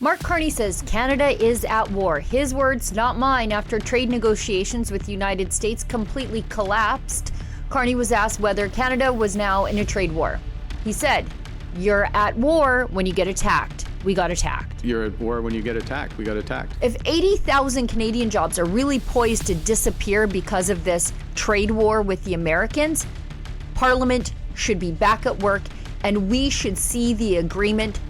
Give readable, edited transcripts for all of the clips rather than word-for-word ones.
Mark Carney says Canada is at war. His words, not mine, after trade negotiations with the United States completely collapsed. Carney was asked whether Canada was now in a trade war. He said, "You're at war when you get attacked. We got attacked." You're at war when you get attacked. We got attacked. If 80,000 Canadian jobs are really poised to disappear because of this trade war with the Americans, Parliament should be back at work and we should see the agreement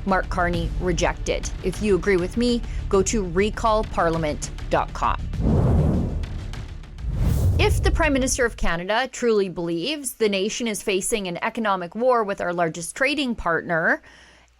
Mark Carney rejected. If you agree with me, go to recallparliament.com. If the Prime Minister of Canada truly believes the nation is facing an economic war with our largest trading partner,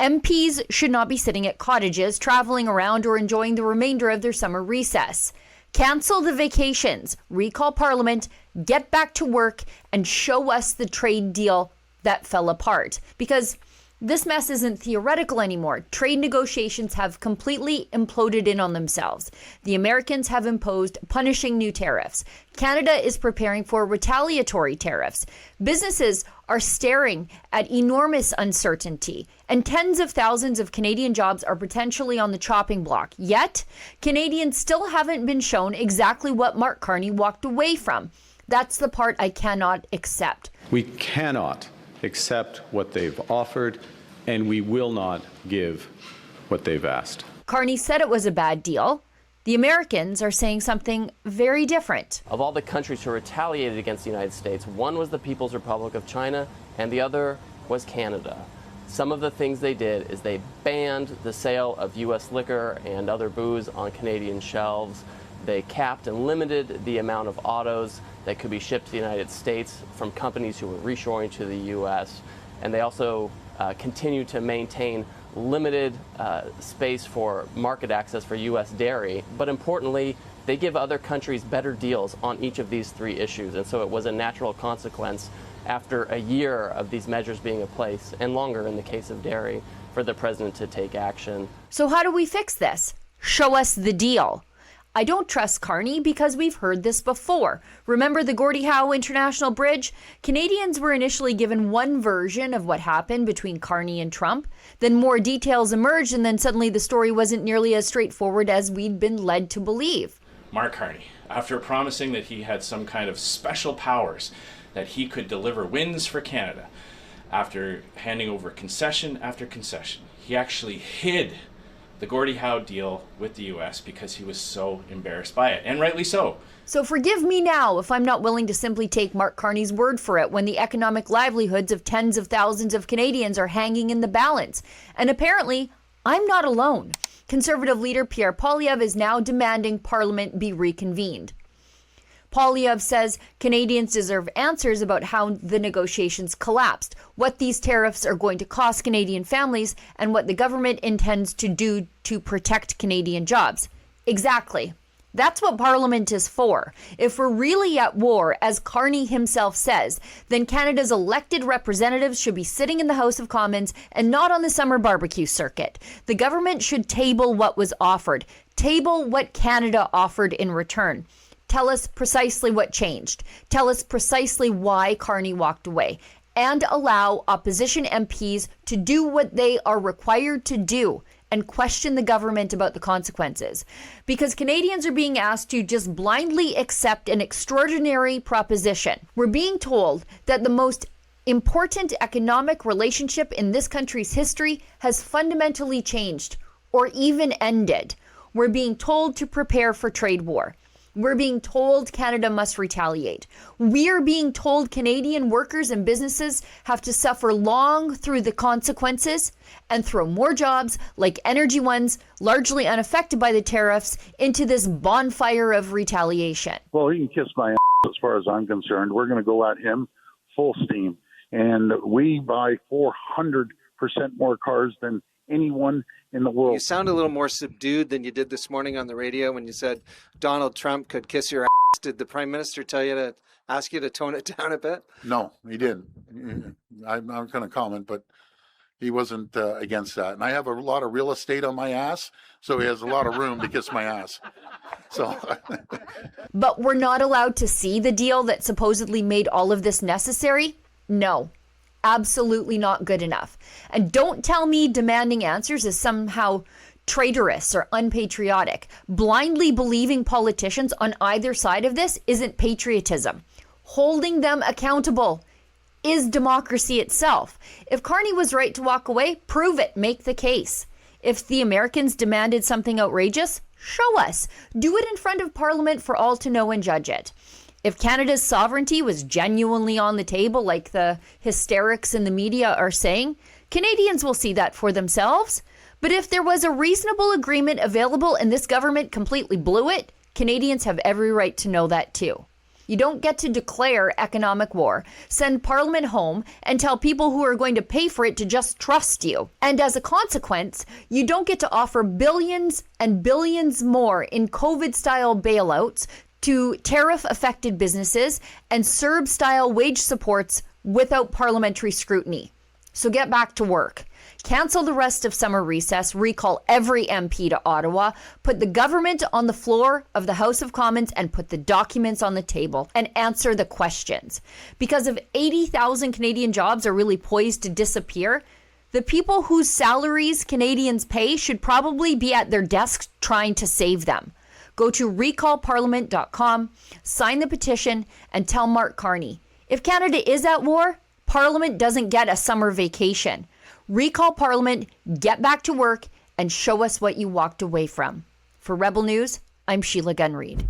MPs should not be sitting at cottages, traveling around, or enjoying the remainder of their summer recess. Cancel the vacations, recall Parliament, get back to work, and show us the trade deal that fell apart. Because this mess isn't theoretical anymore. Trade negotiations have completely imploded in on themselves. The Americans have imposed punishing new tariffs. Canada is preparing for retaliatory tariffs. Businesses are staring at enormous uncertainty, and tens of thousands of Canadian jobs are potentially on the chopping block. Yet, Canadians still haven't been shown exactly what Mark Carney walked away from. That's the part I cannot accept. We cannot accept what they've offered, and we will not give what they've asked. Carney said it was a bad deal. The Americans are saying something very different. Of all the countries who retaliated against the United States, one was the People's Republic of China, and the other was Canada. Some of the things they did is they banned the sale of U.S. liquor and other booze on Canadian shelves. They capped and limited the amount of autos that could be shipped to the United States from companies who were reshoring to the U.S. And they also continue to maintain limited space for market access for U.S. dairy. But importantly, they give other countries better deals on each of these three issues. And so it was a natural consequence after a year of these measures being in place, and longer in the case of dairy, for the president to take action. So how do we fix this? Show us the deal. I don't trust Carney because we've heard this before. Remember the Gordie Howe International Bridge? Canadians were initially given one version of what happened between Carney and Trump. Then more details emerged, and then suddenly the story wasn't nearly as straightforward as we'd been led to believe. Mark Carney, after promising that he had some kind of special powers, that he could deliver wins for Canada, after handing over concession after concession, he actually hid the Gordie Howe deal with the U.S. because he was so embarrassed by it, and rightly so. So forgive me now if I'm not willing to simply take Mark Carney's word for it when the economic livelihoods of tens of thousands of Canadians are hanging in the balance. And apparently, I'm not alone. Conservative leader Pierre Poilievre is now demanding Parliament be reconvened. Poilievre says Canadians deserve answers about how the negotiations collapsed, what these tariffs are going to cost Canadian families, and what the government intends to do to protect Canadian jobs. Exactly. That's what Parliament is for. If we're really at war, as Carney himself says, then Canada's elected representatives should be sitting in the House of Commons and not on the summer barbecue circuit. The government should table what was offered, table what Canada offered in return. Tell us precisely what changed. Tell us precisely why Carney walked away. And allow opposition MPs to do what they are required to do and question the government about the consequences. Because Canadians are being asked to just blindly accept an extraordinary proposition. We're being told that the most important economic relationship in this country's history has fundamentally changed or even ended. We're being told to prepare for trade war. We're being told Canada must retaliate. We're being told Canadian workers and businesses have to suffer long through the consequences and throw more jobs, like energy ones, largely unaffected by the tariffs, into this bonfire of retaliation. Well, he can kiss my ass as far as I'm concerned. We're going to go at him full steam. And we buy 400% more cars than anyone in the world. You sound a little more subdued than you did this morning on the radio when you said Donald Trump could kiss your ass. Did the Prime Minister tell you to ask you to tone it down a bit? No, he didn't. I'm not going to comment, but he wasn't against that. And I have a lot of real estate on my ass, so he has a lot of room to kiss my ass. So, But we're not allowed to see the deal that supposedly made all of this necessary? No. Absolutely not good enough. And don't tell me demanding answers is somehow traitorous or unpatriotic. Blindly believing politicians on either side of this isn't patriotism. Holding them accountable is democracy itself. If Carney was right to walk away, prove it, make the case. If the Americans demanded something outrageous, show us. Do it in front of Parliament for all to know and judge it. If Canada's sovereignty was genuinely on the table, like the hysterics in the media are saying, Canadians will see that for themselves. But if there was a reasonable agreement available and this government completely blew it, Canadians have every right to know that too. You don't get to declare economic war, send Parliament home, and tell people who are going to pay for it to just trust you. And as a consequence, you don't get to offer billions and billions more in COVID-style bailouts to tariff-affected businesses and CERB-style wage supports without parliamentary scrutiny. So get back to work. Cancel the rest of summer recess, recall every MP to Ottawa, put the government on the floor of the House of Commons and put the documents on the table and answer the questions. Because if 80,000 Canadian jobs are really poised to disappear, the people whose salaries Canadians pay should probably be at their desks trying to save them. Go to recallparliament.com, sign the petition, and tell Mark Carney, if Canada is at war, Parliament doesn't get a summer vacation. Recall Parliament, get back to work, and show us what you walked away from. For Rebel News, I'm Sheila Gunn Reid.